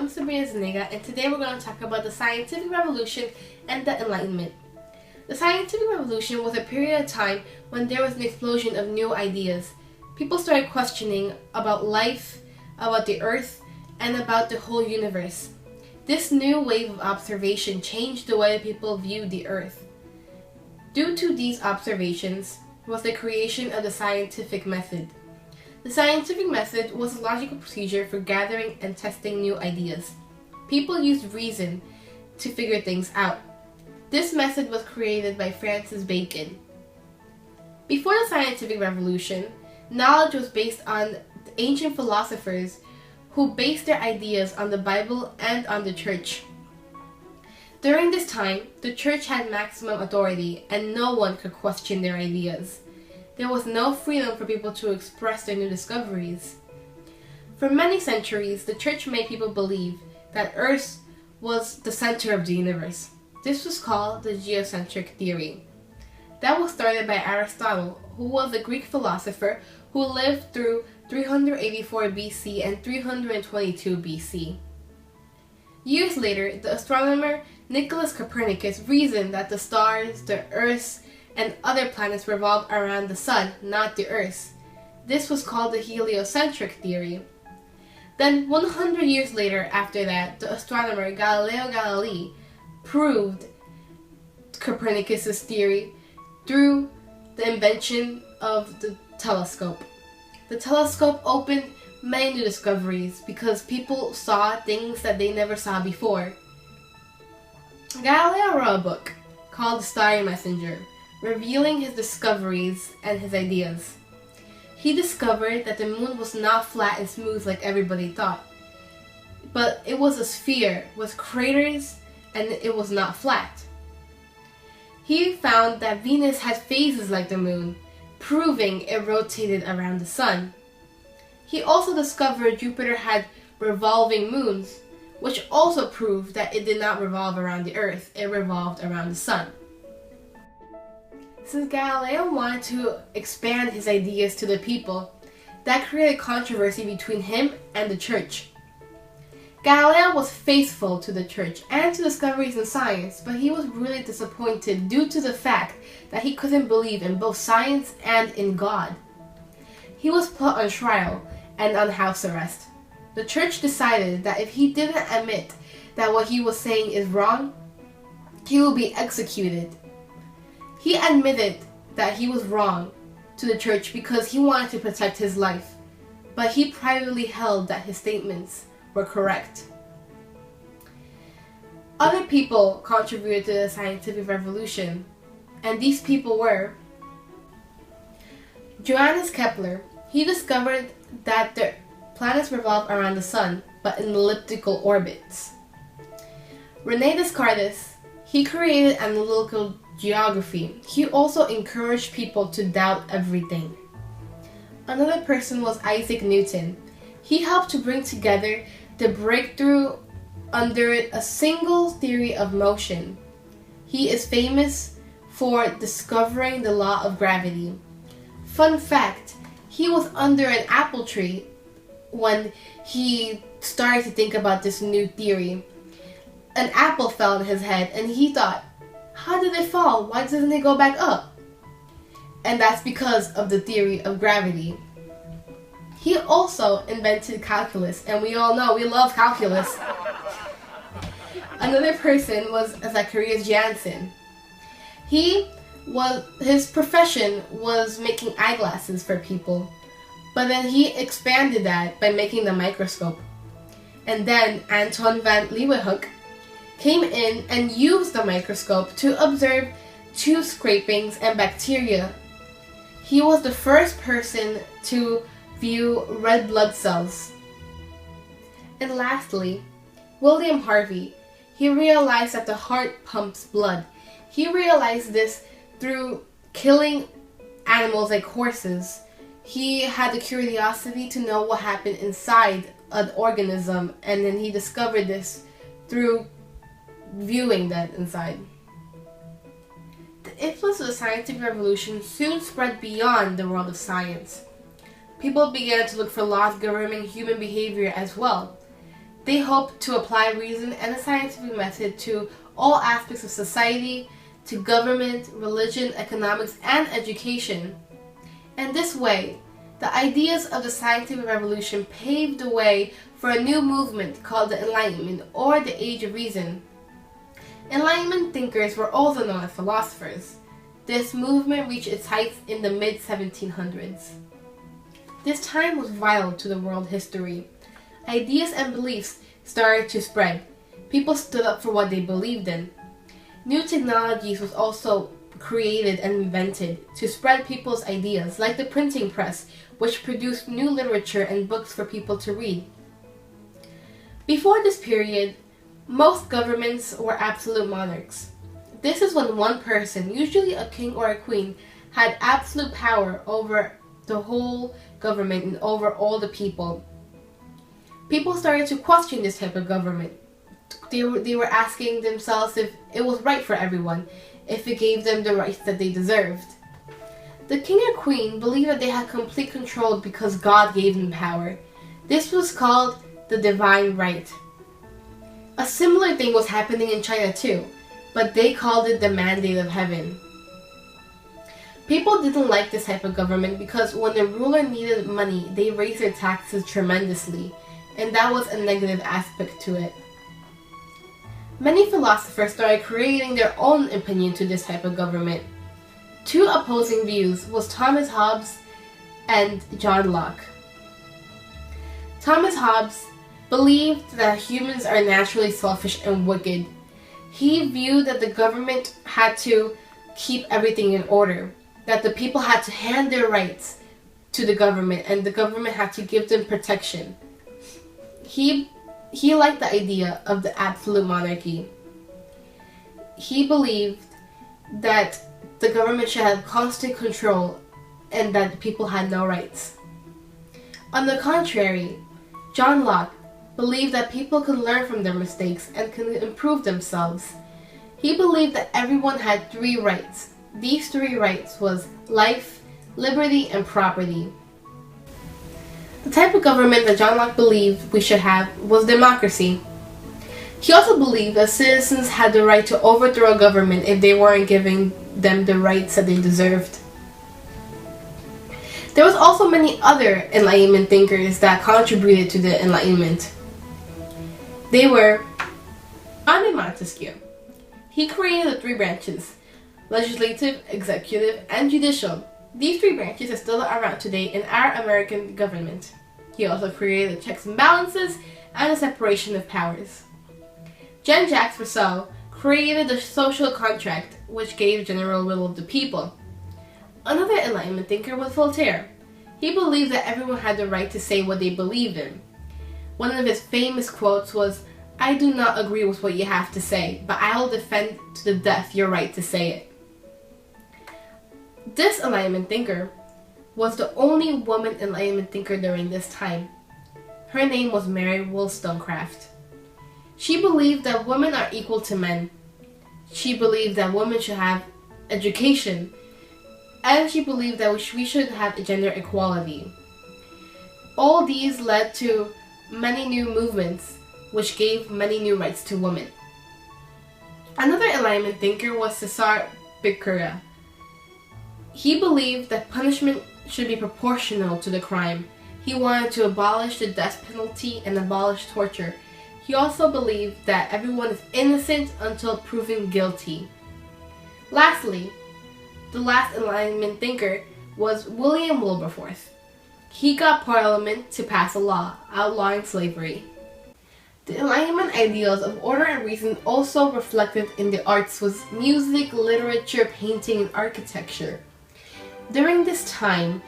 I'm Sabrina Zuniga, and today we're going to talk about the scientific revolution and the Enlightenment. The scientific revolution was a period of time when there was an explosion of new ideas. People started questioning about life, about the earth, and about the whole universe. This new wave of observation changed the way people viewed the earth. Due to these observations was the creation of the scientific method. The scientific method was a logical procedure for gathering and testing new ideas. People used reason to figure things out. This method was created by Francis Bacon. Before the scientific revolution, knowledge was based on ancient philosophers who based their ideas on the Bible and on the church. During this time, the church had maximum authority and no one could question their ideas. There was no freedom for people to express their new discoveries. For many centuries, the church made people believe that Earth was the center of the universe. This was called the geocentric theory. That was started by Aristotle, who was a Greek philosopher who lived through 384 BC and 322 BC. Years later, the astronomer Nicholas Copernicus reasoned that the stars, the Earth, and other planets revolved around the sun, not the Earth. This was called the heliocentric theory. Then, 100 years later after that, the astronomer Galileo Galilei proved Copernicus' theory through the invention of the telescope. The telescope opened many new discoveries because people saw things that they never saw before. Galileo wrote a book called The Starry Messenger, revealing his discoveries and his ideas. He discovered that the moon was not flat and smooth like everybody thought, but it was a sphere with craters and it was not flat. He found that Venus had phases like the moon, proving it rotated around the sun. He also discovered Jupiter had revolving moons, which also proved that it did not revolve around the Earth, it revolved around the sun. Since Galileo wanted to expand his ideas to the people, that created controversy between him and the church. Galileo was faithful to the church and to discoveries in science, but he was really disappointed due to the fact that he couldn't believe in both science and in God. He was put on trial and on house arrest. The church decided that if he didn't admit that what he was saying is wrong, he will be executed. He admitted that he was wrong to the church because he wanted to protect his life, but he privately held that his statements were correct. Other people contributed to the scientific revolution, and these people were Johannes Kepler. He discovered that the planets revolve around the sun, but in elliptical orbits. René Descartes, he created analytical geography. He also encouraged people to doubt everything. Another person was Isaac Newton. He helped to bring together the breakthrough under a single theory of motion. He is famous for discovering the law of gravity. Fun fact, he was under an apple tree when he started to think about this new theory. An apple fell on his head and he thought, how did it fall? Why doesn't it go back up? And that's because of the theory of gravity. He also invented calculus, and we all know we love calculus. Another person was Zacharias Janssen. His profession was making eyeglasses for people, but then he expanded that by making the microscope. And then Anton van Leeuwenhoek came in and used the microscope to observe tooth scrapings and bacteria. He was the first person to view red blood cells. And lastly, William Harvey. He realized that the heart pumps blood. He realized this through killing animals like horses. He had the curiosity to know what happened inside an organism, and then he discovered this through viewing that inside. The influence of the scientific revolution soon spread beyond the world of science. People began to look for laws governing human behavior as well. They hoped to apply reason and the scientific method to all aspects of society, to government, religion, economics, and education. And this way, the ideas of the scientific revolution paved the way for a new movement called the Enlightenment, or the Age of Reason. Enlightenment thinkers were also known as philosophers. This movement reached its heights in the mid-1700s. This time was vital to the world history. Ideas and beliefs started to spread. People stood up for what they believed in. New technologies was also created and invented to spread people's ideas, like the printing press, which produced new literature and books for people to read. Before this period, most governments were absolute monarchs. This is when one person, usually a king or a queen, had absolute power over the whole government and over all the people. People started to question this type of government. They were asking themselves if it was right for everyone, if it gave them the rights that they deserved. The king and queen believed that they had complete control because God gave them power. This was called the divine right. A similar thing was happening in China too, but they called it the mandate of heaven. People didn't like this type of government because when the ruler needed money, they raised their taxes tremendously, and that was a negative aspect to it. Many philosophers started creating their own opinion to this type of government. Two opposing views was Thomas Hobbes and John Locke. Thomas Hobbes believed that humans are naturally selfish and wicked. He viewed that the government had to keep everything in order, that the people had to hand their rights to the government and the government had to give them protection. He liked the idea of the absolute monarchy. He believed that the government should have constant control and that the people had no rights. On the contrary, John Locke believed that people could learn from their mistakes and can improve themselves. He believed that everyone had 3 rights. These 3 rights was life, liberty, and property. The type of government that John Locke believed we should have was democracy. He also believed that citizens had the right to overthrow a government if they weren't giving them the rights that they deserved. There was also many other Enlightenment thinkers that contributed to the Enlightenment. They were John de Montesquieu. He created the 3 branches: legislative, executive, and judicial. These 3 branches are still around today in our American government. He also created the checks and balances and the separation of powers. Jean-Jacques Rousseau created the social contract, which gave general will of the people. Another Enlightenment thinker was Voltaire. He believed that everyone had the right to say what they believed in. One of his famous quotes was, "I do not agree with what you have to say, but I will defend to the death your right to say it." This Enlightenment thinker was the only woman Enlightenment thinker during this time. Her name was Mary Wollstonecraft. She believed that women are equal to men. She believed that women should have education, and she believed that we should have gender equality. All these led to many new movements, which gave many new rights to women. Another Enlightenment thinker was Cesar Beccaria. He believed that punishment should be proportional to the crime. He wanted to abolish the death penalty and abolish torture. He also believed that everyone is innocent until proven guilty. Lastly, the last Enlightenment thinker was William Wilberforce. He got Parliament to pass a law outlawing slavery. The Enlightenment ideals of order and reason also reflected in the arts was music, literature, painting, and architecture. During this time,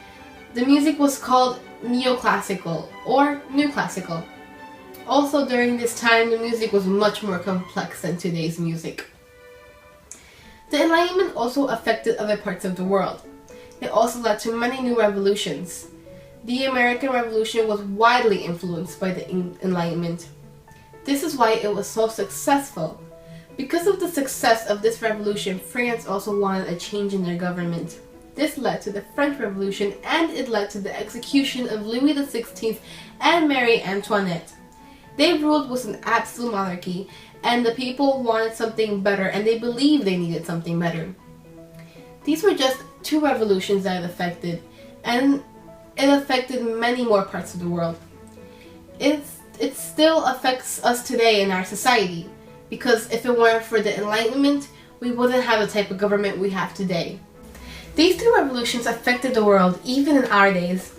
the music was called neoclassical or new classical. Also during this time, the music was much more complex than today's music. The Enlightenment also affected other parts of the world. It also led to many new revolutions. The American Revolution was widely influenced by the Enlightenment. This is why it was so successful. Because of the success of this revolution, France also wanted a change in their government. This led to the French Revolution, and it led to the execution of Louis XVI and Marie Antoinette. they ruled was an absolute monarchy, and the people wanted something better, and they believed they needed something better. These were just 2 revolutions that it affected, and it affected many more parts of the world. It still affects us today in our society, because if it weren't for the Enlightenment, we wouldn't have the type of government we have today. These 2 revolutions affected the world even in our days,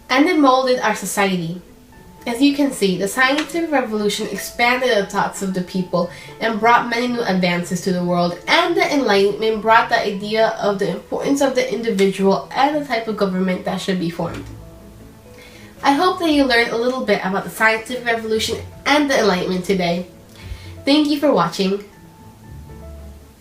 and it molded our society. As you can see, the scientific revolution expanded the thoughts of the people and brought many new advances to the world, and the Enlightenment brought the idea of the importance of the individual and the type of government that should be formed. I hope that you learned a little bit about the scientific revolution and the Enlightenment today. Thank you for watching.